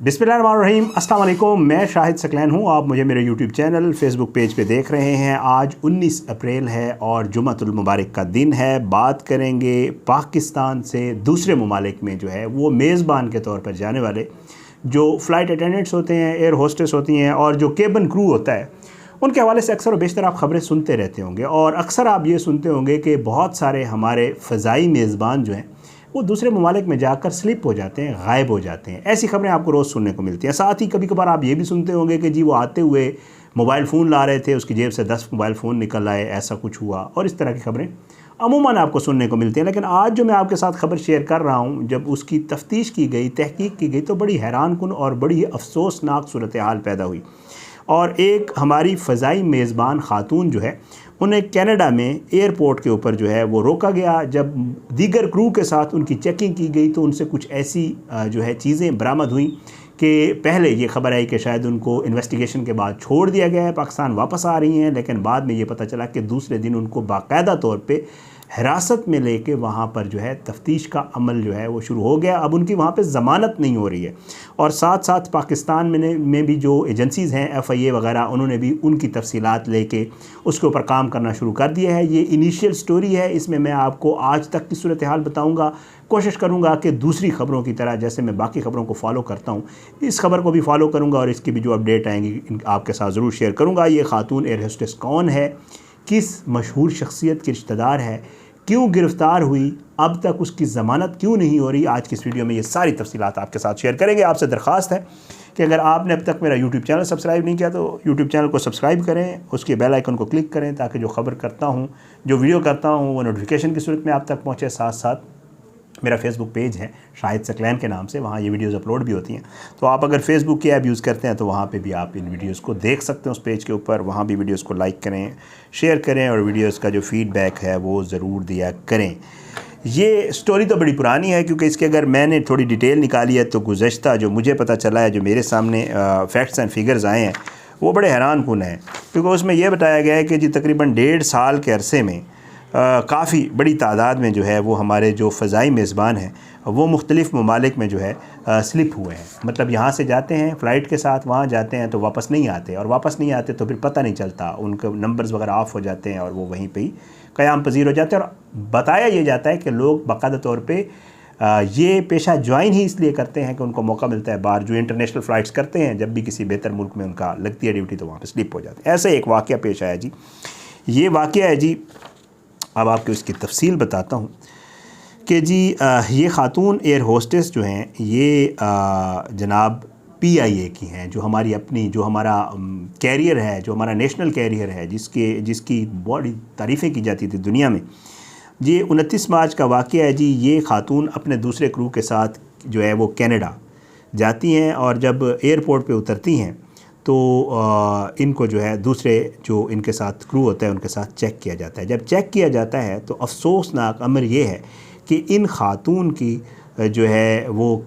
बिस्मिल्लाहिर्रहमानिर्रहीम, अस्सलाम वालेकुम। मैं शाहिद सकलैन हूँ। आप मुझे मेरे यूट्यूब चैनल फेसबुक पेज पे देख रहे हैं। आज 19 अप्रैल है और जुम्मतुल मुबारक का दिन है। बात करेंगे पाकिस्तान से दूसरे ममालिक में जो है वो मेज़बान के तौर पर जाने वाले जो फ़्लाइट अटेंडेंट्स होते हैं, एयर होस्टेस होती हैं और जो केबिन क्रू होता है, उनके हवाले से अक्सर व बेशतर आप ख़बरें सुनते रहते होंगे। और अक्सर आप ये सुनते होंगे कि बहुत सारे हमारे फ़ज़ाई मेज़बान जो हैं वो दूसरे ममालिक में जाकर स्लिप हो जाते हैं, गायब हो जाते हैं। ऐसी खबरें आपको रोज़ सुनने को मिलती हैं। साथ ही कभी कभार आप ये भी सुनते होंगे कि जी वो आते हुए मोबाइल फ़ोन ला रहे थे, उसकी जेब से 10 मोबाइल फ़ोन निकल आए, ऐसा कुछ हुआ। और इस तरह की खबरें अमूमन आपको सुनने को मिलती हैं। लेकिन आज जो मैं आपके साथ खबर शेयर कर रहा हूँ, जब उसकी तफ्तीश की गई, तहकीक की गई, तो बड़ी हैरानकुन और बड़ी अफसोसनाक सूरत हाल पैदा हुई। और एक हमारी फ़ज़ाई मेज़बान ख़ातून जो है, उन्हें कनाडा में एयरपोर्ट के ऊपर जो है वो रोका गया। जब दीगर क्रू के साथ उनकी चेकिंग की गई तो उनसे कुछ ऐसी जो है चीज़ें बरामद हुई कि पहले ये खबर आई कि शायद उनको इन्वेस्टिगेशन के बाद छोड़ दिया गया है, पाकिस्तान वापस आ रही हैं। लेकिन बाद में ये पता चला कि दूसरे दिन उनको बाकायदा तौर पे हिरासत में लेके वहाँ पर जो है तफ्तीश का अमल जो है वो शुरू हो गया। अब उनकी वहाँ पे ज़मानत नहीं हो रही है। और साथ साथ पाकिस्तान में भी जो एजेंसीज़ हैं, FIA वगैरह, उन्होंने भी उनकी तफसीलात लेके उसके ऊपर काम करना शुरू कर दिया है। ये इनिशियल स्टोरी है, इसमें मैं आपको आज तक की सूरत हाल बताऊँगा। कोशिश करूँगा कि दूसरी ख़बरों की तरह जैसे मैं बाकी ख़बरों को फॉलो करता हूँ, इस खबर को भी फॉलो करूँगा और इसकी भी जो अपडेट आएंगी आपके साथ ज़रूर शेयर करूँगा। ये खातून एयर होस्टेस कौन है, किस मशहूर शख्सियत की रिश्तेदार है, क्यों गिरफ़्तार हुई, अब तक उसकी ज़मानत क्यों नहीं हो रही, आज की इस वीडियो में ये सारी तफसीलात आपके साथ शेयर करेंगे। आपसे दरख्वास्त है कि अगर आपने अब तक मेरा यूट्यूब चैनल सब्सक्राइब नहीं किया तो यूट्यूब चैनल को सब्सक्राइब करें, उसके बेल आइकन को क्लिक करें ताकि जो खबर करता हूँ, जो वीडियो करता हूँ, वो नोटिफिकेशन की सूरत में आप तक पहुँचे। साथ साथ मेरा फेसबुक पेज है शाहिद सकलैन के नाम से, वहाँ ये वीडियोज़ अपलोड भी होती हैं। तो आप अगर फेसबुक की ऐप यूज़ करते हैं तो वहाँ पे भी आप इन वीडियोज़ को देख सकते हैं उस पेज के ऊपर। वहाँ भी वीडियोज़ को लाइक करें, शेयर करें और वीडियोज़ का जो फ़ीडबैक है वो ज़रूर दिया करें। ये स्टोरी तो बड़ी पुरानी है, क्योंकि इसके अगर मैंने थोड़ी डिटेल निकाली है तो गुज़श्ता जो मुझे पता चला है, जो मेरे सामने फैक्ट्स एंड फिगर्स आए हैं, वो बड़े हैरानकुन हैं। क्योंकि उसमें यह बताया गया है कि जी तकरीबन 1.5 साल के अरसे में काफ़ी बड़ी तादाद में जो है वो हमारे जो फ़ज़ाई मेज़बान हैं वो मुख्तलिफ़ ममालिक में जो है स्लिप हुए हैं। मतलब यहाँ से जाते हैं फ़्लाइट के साथ, वहाँ जाते हैं तो वापस नहीं आते, और वापस नहीं आते तो फिर पता नहीं चलता, उनके नंबर्स वगैरह ऑफ हो जाते हैं और वो वहीं पे ही क़याम पज़ीर हो जाते हैं। और बताया ये जाता है कि लोग बाकायदा तौर पे ये पेशा ज्वाइन ही इसलिए करते हैं कि उनको मौका मिलता है बाहर, जो इंटरनेशनल फ़्लाइट्स करते हैं, जब भी किसी बेहतर मुल्क में उनका लगती है ड्यूटी तो वहाँ पर स्लिप हो जाते हैं। ऐसे एक वाक़या पेश आया जी। ये वाक़या है जी, अब आपको इसकी तफसील बताता हूँ कि जी ये ख़ातून एयर होस्टेस जो हैं ये जनाब PIA की हैं, जो हमारी अपनी जो हमारा कैरियर है, जो हमारा नेशनल कैरियर है, जिसकी बड़ी तारीफ़ें की जाती थी दुनिया में। ये 29 मार्च का वाक़या है जी। ये ख़ातून अपने दूसरे क्रू के साथ जो है वो कनाडा जाती हैं और जब एयरपोर्ट पे उतरती हैं तो इनको जो है दूसरे जो इनके साथ क्रू होता है उनके साथ चेक किया जाता है। जब चेक किया जाता है तो अफसोसनाक अमर ये है कि इन ख़ातून की जो है वो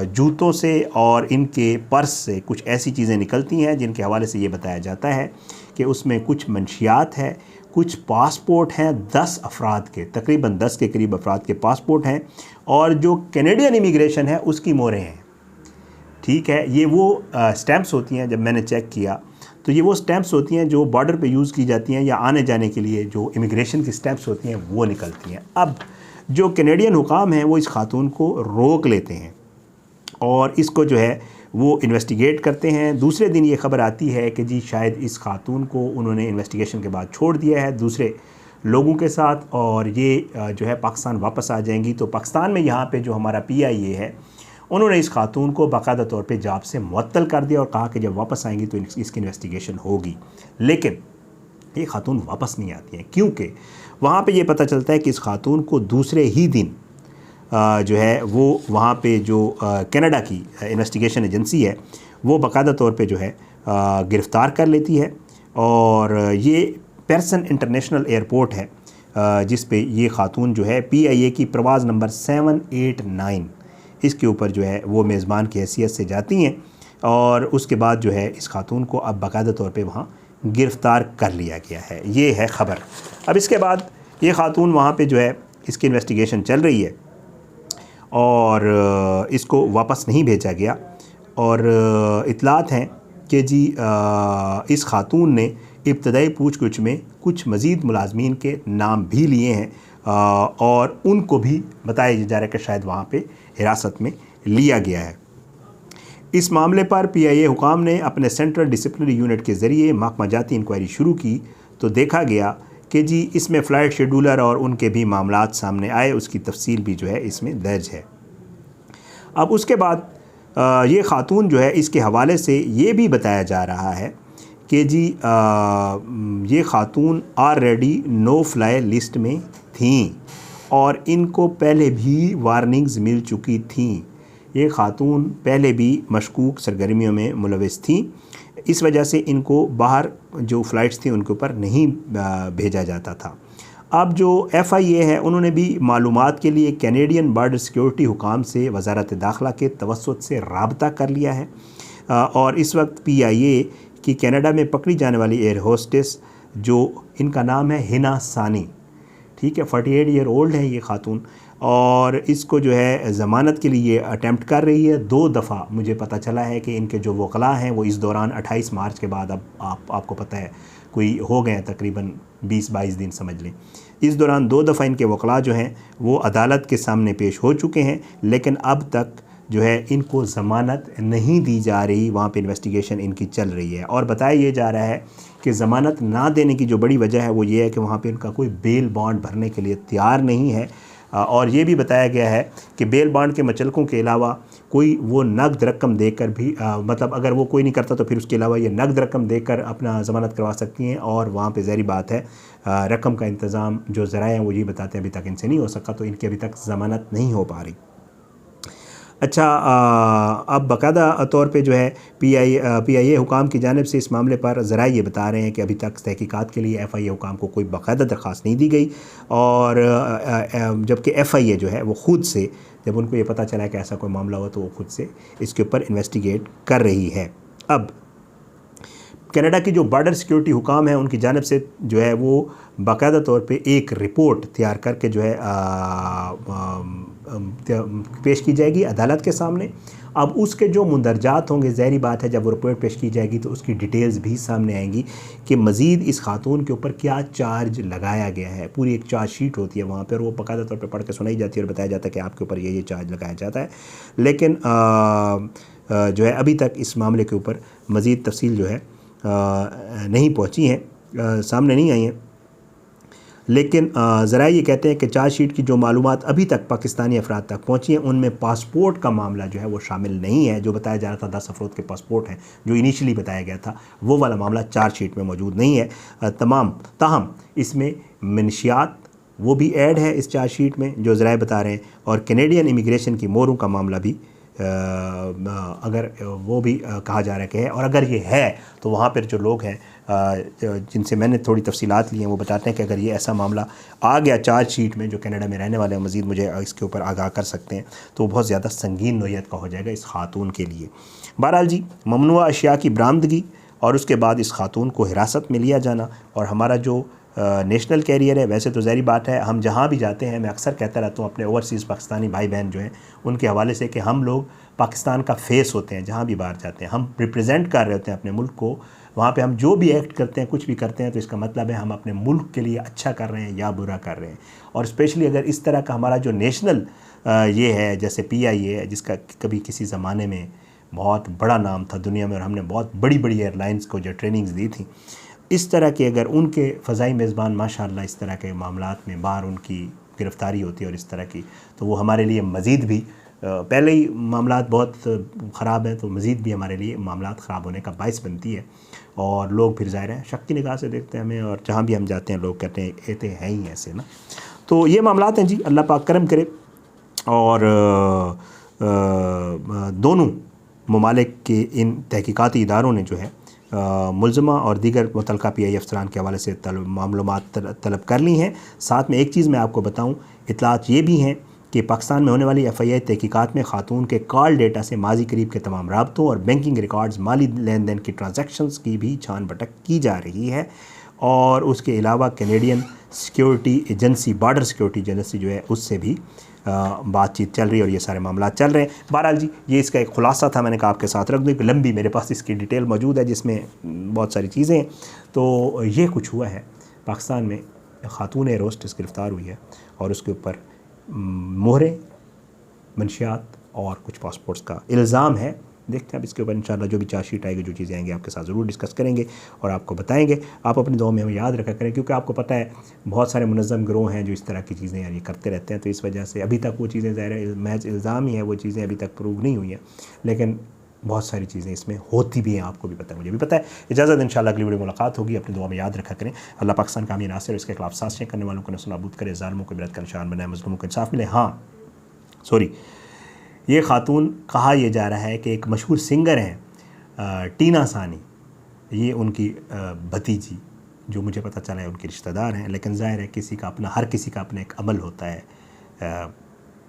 जूतों से और इनके पर्स से कुछ ऐसी चीज़ें निकलती हैं जिनके हवाले से ये बताया जाता है कि उसमें कुछ मंशियात है, कुछ पासपोर्ट हैं 10 अफराद के, तकरीबन 10 के करीब अफराद के पासपोर्ट हैं, और जो कैनेडियन इमिग्रेशन है उसकी मोहरें हैं। ठीक है, ये वो स्टैम्प्स होती हैं, जब मैंने चेक किया तो ये वो स्टैम्प्स होती हैं जो बॉर्डर पे यूज़ की जाती हैं, या आने जाने के लिए जो इमिग्रेशन की स्टैम्प्स होती हैं वो निकलती हैं। अब जो कैनेडियन हुकाम हैं वो इस खातून को रोक लेते हैं और इसको जो है वो इन्वेस्टिगेट करते हैं। दूसरे दिन ये ख़बर आती है कि जी शायद इस खातून को उन्होंने इन्वेस्टिगेशन के बाद छोड़ दिया है दूसरे लोगों के साथ, और ये जो है पाकिस्तान वापस आ जाएंगी। तो पाकिस्तान में यहाँ पे जो हमारा PIA है, उन्होंने इस खातून को बाकायदा तौर पे जॉब से मुअत्तल कर दिया और कहा कि जब वापस आएंगी तो इसकी इन्वेस्टिगेशन होगी। लेकिन ये खातून वापस नहीं आती हैं, क्योंकि वहाँ पे ये पता चलता है कि इस खातून को दूसरे ही दिन जो है वो वहाँ पे जो कनाडा की इन्वेस्टिगेशन एजेंसी है वो बाकायदा तौर पे जो है गिरफ़्तार कर लेती है। और ये पेर्सन इंटरनेशनल एयरपोर्ट है जिस पे ये खातून जो है PIA की प्रवाज़ नंबर 789 इसके ऊपर जो है वो मेज़बान की हैसियत से जाती हैं, और उसके बाद जो है इस खातून को अब बाकायदा तौर पे वहाँ गिरफ़्तार कर लिया गया है। ये है ख़बर। अब इसके बाद ये खातून वहाँ पे जो है इसकी इन्वेस्टिगेशन चल रही है और इसको वापस नहीं भेजा गया। और इतलात हैं कि जी इस खातून ने इब्तदाई पूछ-गुछ में कुछ मज़ीद मुलाजमीन के नाम भी लिए हैं और उनको भी बताया जा रहा है कि शायद वहाँ पे हिरासत में लिया गया है। इस मामले पर PIA हुकाम ने अपने सेंट्रल डिसिप्लिनरी यूनिट के ज़रिए महकमा जाती इंक्वायरी शुरू की तो देखा गया कि जी इसमें फ़्लाइट शेड्यूलर और उनके भी मामलात सामने आए, उसकी तफसील भी जो है इसमें दर्ज है। अब उसके बाद ये ख़ातून जो है इसके हवाले से ये भी बताया जा रहा है कि जी ये ख़ातून ऑलरेडी नो फ्लाई लिस्ट में थीं और इनको पहले भी वार्निंग्स मिल चुकी थीं। ये ख़ातून पहले भी मशकूक सरगर्मियों में मुलविस थीं, इस वजह से इनको बाहर जो फ़्लाइट्स थी उनके ऊपर नहीं भेजा जाता था। अब जो FIA है उन्होंने भी मालूमात के लिए कैनेडियन बॉर्डर सिक्योरिटी हुकाम से वज़ारत दाखिला के तवस्सुत से राब्ता कर लिया है और इस वक्त PIA की कनाडा में पकड़ी जाने वाली एयर होस्टेस जो इनका नाम है हिना सानी, ठीक है, 48 ईयर ओल्ड है ये ख़ातून और इसको जो है ज़मानत के लिए अटैम्प्ट कर रही है। 2 दफ़ा मुझे पता चला है कि इनके जो वकला हैं वो इस दौरान 28 मार्च के बाद अब आपको पता है कोई हो गए हैं तकरीबन 20-22 दिन समझ लें। इस दौरान 2 दफ़ा इनके वकला जो हैं वो अदालत के सामने पेश हो चुके हैं, लेकिन अब तक जो है इनको ज़मानत नहीं दी जा रही, वहाँ पे इन्वेस्टिगेशन इनकी चल रही है। और बताया ये जा रहा है कि ज़मानत ना देने की जो बड़ी वजह है वो ये है कि वहाँ पे इनका कोई बेल बॉन्ड भरने के लिए तैयार नहीं है और ये भी बताया गया है कि बेल बॉन्ड के मचलकों के अलावा कोई वो नकद रकम देकर भी मतलब अगर वो कोई नहीं करता तो फिर उसके अलावा ये नकद रकम देकर अपना ज़मानत करवा सकती हैं और वहाँ पे ज़ाहिर बात है रकम का इंतज़ाम जो ज़राए हैं वो ये बताते हैं अभी तक इनसे नहीं हो सका, तो इनकी अभी तक ज़मानत नहीं हो पा रही। अच्छा, अब बाकायदा तौर पे जो है PIA हुकाम की जानिब से इस मामले पर ज़रा ये बता रहे हैं कि अभी तक तहकीकात के लिए FIA हुकाम को कोई बाकायदा दरख्वास्त नहीं दी गई और जबकि FIA जो है वो ख़ुद से जब उनको ये पता चला कि ऐसा कोई मामला हुआ तो वो ख़ुद से इसके ऊपर इन्वेस्टिगेट कर रही है। अब कनाडा की जो बॉर्डर सिक्योरिटी हुकाम है उनकी जानिब से जो है वो बाकायदा तौर पे एक रिपोर्ट तैयार करके जो है पेश की जाएगी अदालत के सामने। अब उसके जो मुंदरजात होंगे, ज़ाहिर बात है जब वो रिपोर्ट पेश की जाएगी तो उसकी डिटेल्स भी सामने आएंगी कि मज़ीद इस खातून के ऊपर क्या चार्ज लगाया गया है। पूरी एक चार्ज शीट होती है वहाँ पर, वो बाकायदा तौर पर पढ़ के सुनाई जाती है और बताया जाता है कि आपके ऊपर ये चार्ज लगाया जाता है। लेकिन जो है अभी तक इस मामले के ऊपर मज़ीद तफसील जो है नहीं पहुँची हैं, सामने नहीं आई हैं। लेकिन ज़रा ये कहते हैं कि चार्जशीट की जो मालूमात अभी तक पाकिस्तानी अफराद तक पहुँची हैं उनमें पासपोर्ट का मामला जो है वो शामिल नहीं है। जो बताया जा रहा था 10 अफराद के पासपोर्ट हैं जो इनिशियली बताया गया था, वो वाला मामला चार्जशीट में मौजूद नहीं है। ताहम इसमें मनशियात वो भी ऐड है इस चार्जशीट में जो ज़रा बता रहे हैं, और कैनेडियन इमिग्रेशन की मोहरों का मामला भी अगर वो भी कहा जा रहा है कि है, और अगर ये है तो वहाँ पर जो लोग हैं जिनसे मैंने थोड़ी तफसीलात ली हैं वो बताते हैं कि अगर ये ऐसा मामला आ गया चार्जशीट में, जो कनाडा में रहने वाले हैं मज़ीद मुझे इसके ऊपर आगाह कर सकते हैं, तो बहुत ज़्यादा संगीन नोयत का हो जाएगा इस खातून के लिए। बहरहाल जी, ममनुआ अशिया की बरामदगी और उसके बाद इस खातून को हिरासत में लिया जाना और हमारा जो नेशनल कैरियर है, वैसे तो ज़ाहिर बात है हम जहाँ भी जाते हैं, मैं अक्सर कहता रहता हूँ अपने ओवरसीज़ पाकिस्तानी भाई बहन जो हैं उनके हवाले से कि हम लोग पाकिस्तान का फेस होते हैं। जहाँ भी बाहर जाते हैं हम रिप्रेजेंट कर रहे होते हैं अपने मुल्क को, वहाँ पे हम जो भी एक्ट करते हैं, कुछ भी करते हैं, तो इसका मतलब है हम अपने मुल्क के लिए अच्छा कर रहे हैं या बुरा कर रहे हैं। और स्पेशली अगर इस तरह का हमारा जो नेशनल ये है, जैसे PIA है जिसका कभी किसी ज़माने में बहुत बड़ा नाम था दुनिया में और हमने बहुत बड़ी बड़ी एयरलाइंस को जो ट्रेनिंग्स दी थी, इस तरह के अगर उनके फ़ज़ाई मेज़बान माशाअल्लाह इस तरह के मामलात में बाहर उनकी गिरफ़्तारी होती है और इस तरह की, तो वो हमारे लिए मज़ीद भी पहले ही मामलात बहुत ख़राब हैं तो मज़ीद भी हमारे लिए मामलात ख़राब होने का बाइस बनती है। और लोग फिर ज़ाहिर है शक की निगाह से देखते हैं हमें, और जहाँ भी हम जाते हैं लोग कहते हैं ये तो है ही ऐसे ना। तो ये मामलात हैं जी, अल्लाह पाक करम करे और दोनों ममालिक के इन तहकीकाती इदारों ने जो है मुलज़मा और दीगर मुतल्लिक़ा PIA अफसरान के हवाले से मालूमात तलब कर ली हैं। साथ में एक चीज़ मैं आपको बताऊँ, इतलात ये भी हैं कि पाकिस्तान में होने वाली FIA तहकीकात में खातून के कॉल डेटा से माजी करीब के तमाम राब्तों और बैंकिंग रिकॉर्ड्स, माली लेन देन की ट्रांजैक्शंस की भी छान बटक की जा रही है। और उसके अलावा Canadian security agency, border security agency जो है उससे भी बातचीत चल रही है और ये सारे मामला चल रहे हैं। बहरहाल जी, ये इसका एक खुलासा था, मैंने कहा आपके साथ रख दूँ। लंबी मेरे पास इसकी डिटेल मौजूद है जिसमें बहुत सारी चीज़ें हैं। तो ये कुछ हुआ है पाकिस्तान में, खातून एयरोस्टेस गिरफ़्तार हुई है और उसके ऊपर मोहरे, मंशियात और कुछ पासपोर्ट्स का इल्ज़ाम है। देखते हैं अब इसके ऊपर इंशाल्लाह जो भी चार्जशीट आएगी, जो चीज़ें आएंगी आपके साथ ज़रूर डिस्कस करेंगे और आपको बताएंगे। आप अपनी दुआ में हमें याद रखा करें, क्योंकि आपको पता है बहुत सारे मुनज़्ज़म गिरोह हैं जो इस तरह की चीज़ें यार ये करते रहते हैं। तो इस वजह से अभी तक वो चीज़ें ज़ाहिर महज इल्ज़ाम ही है, वो चीज़ें अभी तक प्रूव नहीं हुई हैं, लेकिन बहुत सारी चीज़ें इसमें होती भी हैं, आपको भी पता है, मुझे भी पता है। इजाज़त, इंशाल्लाह अगली वीडियो मुलाकात होगी। अपनी दुआ में याद रखा करें। अल्लाह पाकिस्तान का अमीन नासिर, इसके खिलाफ साजिशें करने वालों को नस्ल-नाबूद करे, ज़ालिमों को इबरत का निशान बनाए, मज़लूमों को इंसाफ मिले। हाँ सॉरी, ये खातून, कहा यह जा रहा है कि एक मशहूर सिंगर हैं टीना सानी, ये उनकी भतीजी, जो मुझे पता चला है उनके रिश्तेदार हैं, लेकिन ज़ाहिर है किसी का अपना, हर किसी का अपना एक अमल होता है।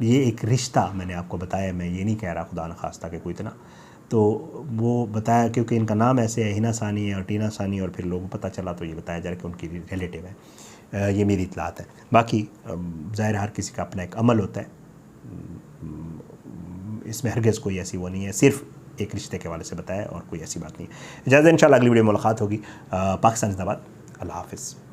ये एक रिश्ता मैंने आपको बताया, मैं ये नहीं कह रहा खुदा न खास्ता कि कोई इतना, तो वो बताया क्योंकि इनका नाम ऐसे है, हिना सानी है और टीना सानी, और फिर लोगों को पता चला तो ये बताया जा रहा है कि उनकी रिलेटिव है। ये मेरी इतलात है। बाकी ज़ाहिर हर किसी का अपना एक अमल होता है, इसमें हरगिज़ कोई ऐसी वो नहीं है, सिर्फ एक रिश्ते के हवाले से बताया और कोई ऐसी बात नहीं है। इजाज़त, इंशाल्लाह अगली वीडियो में मुलाकात होगी। पाकिस्तान जिंदाबाद। अल्लाह हाफ़िज़।